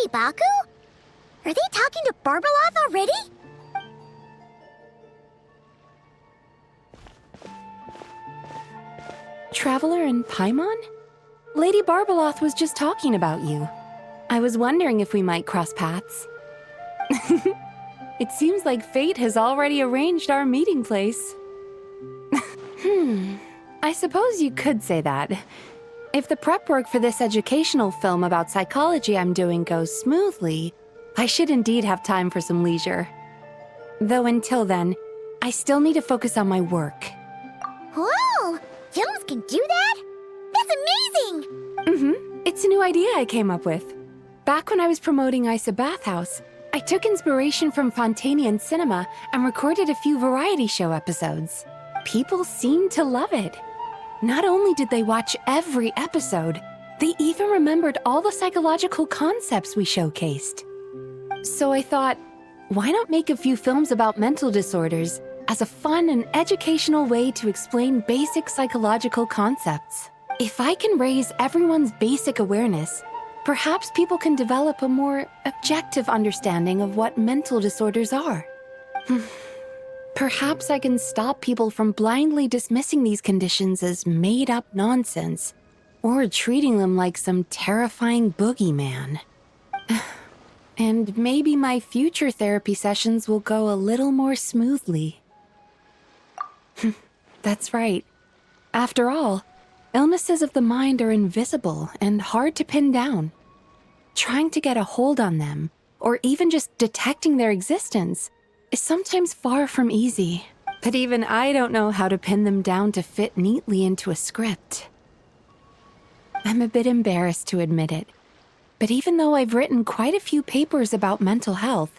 Baku? Are they talking to Barbeloth already? Traveler and Paimon? Lady Barbeloth was just talking about you. I was wondering if we might cross paths. It seems like fate has already arranged our meeting place. I suppose you could say that. If the prep work for this educational film about psychology I'm doing goes smoothly, I should indeed have time for some leisure. Though until then, I still need to focus on my work. Whoa! Films can do that? That's amazing! It's a new idea I came up with. Back when I was promoting Isa Bathhouse, I took inspiration from Fontanian cinema and recorded a few variety show episodes. People seemed to love it. Not only did they watch every episode, they even remembered all the psychological concepts we showcased. So I thought, why not make a few films about mental disorders as a fun and educational way to explain basic psychological concepts? If I can raise everyone's basic awareness, perhaps people can develop a more objective understanding of what mental disorders are. Perhaps I can stop people from blindly dismissing these conditions as made-up nonsense, or treating them like some terrifying boogeyman. And maybe my future therapy sessions will go a little more smoothly. That's right. After all, illnesses of the mind are invisible and hard to pin down. Trying to get a hold on them, or even just detecting their existence, is sometimes far from easy. But even I don't know how to pin them down to fit neatly into a script. I'm a bit embarrassed to admit it, but even though I've written quite a few papers about mental health,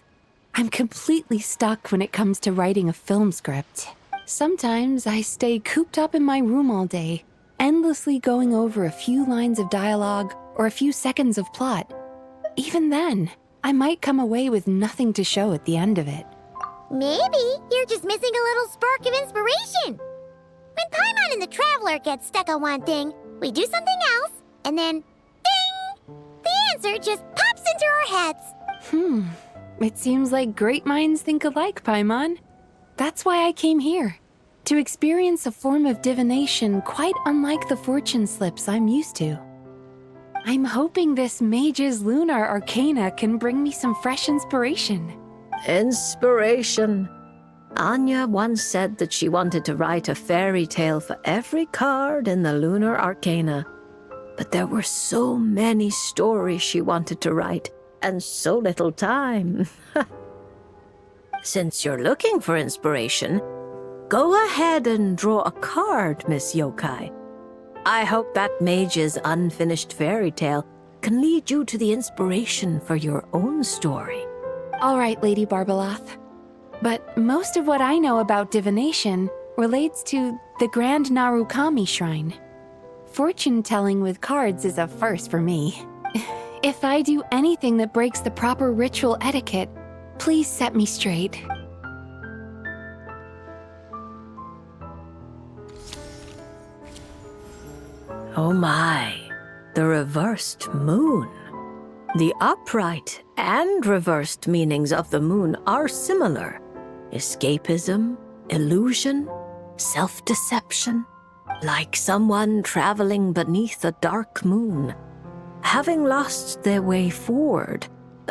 I'm completely stuck when it comes to writing a film script. Sometimes I stay cooped up in my room all day, endlessly going over a few lines of dialogue or a few seconds of plot. Even then, I might come away with nothing to show at the end of it. Maybe you're just missing a little spark of inspiration. When Paimon and the Traveler get stuck on one thing, we do something else, and then, ding! The answer just pops into our heads. It seems like great minds think alike, Paimon. That's why I came here, to experience a form of divination quite unlike the fortune slips I'm used to. I'm hoping this mage's lunar arcana can bring me some fresh inspiration. Inspiration. Anya once said that she wanted to write a fairy tale for every card in the lunar arcana. But there were so many stories she wanted to write, and so little time. Since you're looking for inspiration, go ahead and draw a card, Miss Yokai. I hope that mage's unfinished fairy tale can lead you to the inspiration for your own story. All right, Lady Barbeloth. But most of what I know about divination relates to the Grand Narukami Shrine. Fortune-telling with cards is a first for me. If I do anything that breaks the proper ritual etiquette, please set me straight. Oh my, the reversed moon. The upright and reversed meanings of the moon are similar. Escapism, illusion, self-deception, like someone traveling beneath a dark moon, having lost their way forward,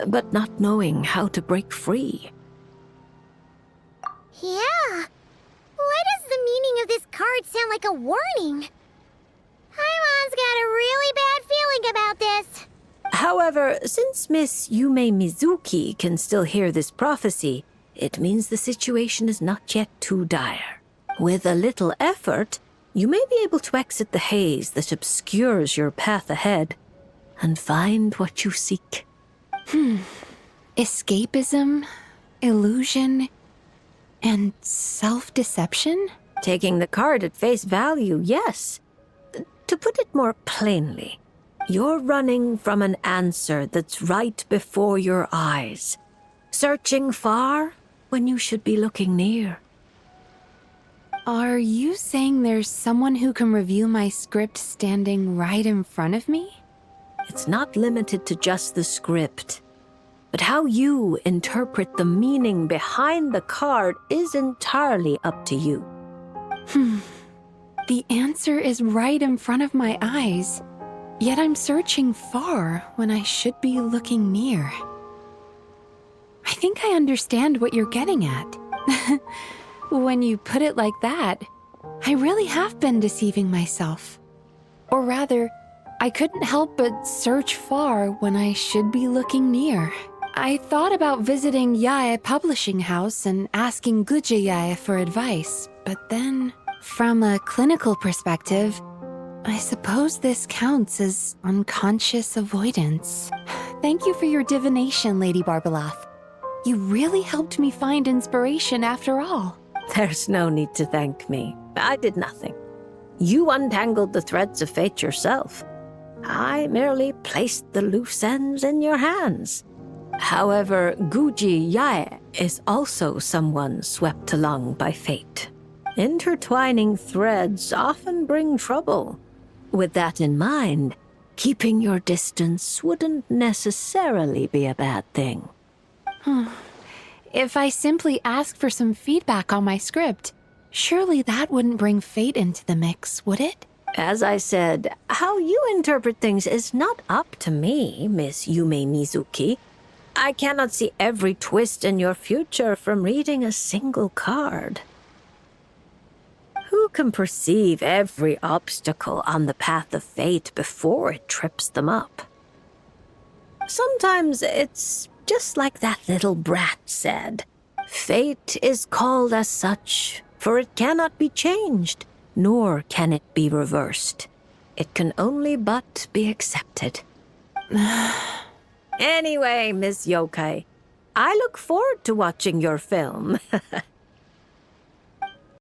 but not knowing how to break free. Yeah. Why does the meaning of this card sound like a warning? Paimon's got a really bad feeling about this. However, since Miss Yume Mizuki can still hear this prophecy, it means the situation is not yet too dire. With a little effort, you may be able to exit the haze that obscures your path ahead and find what you seek. Escapism, illusion, and self-deception? Taking the card at face value, yes. To put it more plainly, you're running from an answer that's right before your eyes, searching far when you should be looking near. Are you saying there's someone who can review my script standing right in front of me? It's not limited to just the script. But how you interpret the meaning behind the card is entirely up to you. The answer is right in front of my eyes, yet I'm searching far when I should be looking near. I think I understand what you're getting at. When you put it like that, I really have been deceiving myself. Or rather, I couldn't help but search far when I should be looking near. I thought about visiting Yae Publishing House and asking Guja Yae for advice, but then, from a clinical perspective, I suppose this counts as unconscious avoidance. Thank you for your divination, Lady Barbaloth. You really helped me find inspiration after all. There's no need to thank me. I did nothing. You untangled the threads of fate yourself. I merely placed the loose ends in your hands. However, Guji Yae is also someone swept along by fate. Intertwining threads often bring trouble. With that in mind, keeping your distance wouldn't necessarily be a bad thing. If I simply ask for some feedback on my script, surely that wouldn't bring fate into the mix, would it? As I said, how you interpret things is not up to me, Miss Yume Mizuki. I cannot see every twist in your future from reading a single card. Who can perceive every obstacle on the path of fate before it trips them up? Sometimes it's just like that little brat said. Fate is called as such, for it cannot be changed, nor can it be reversed. It can only but be accepted. Anyway, Miss Yokai, I look forward to watching your film.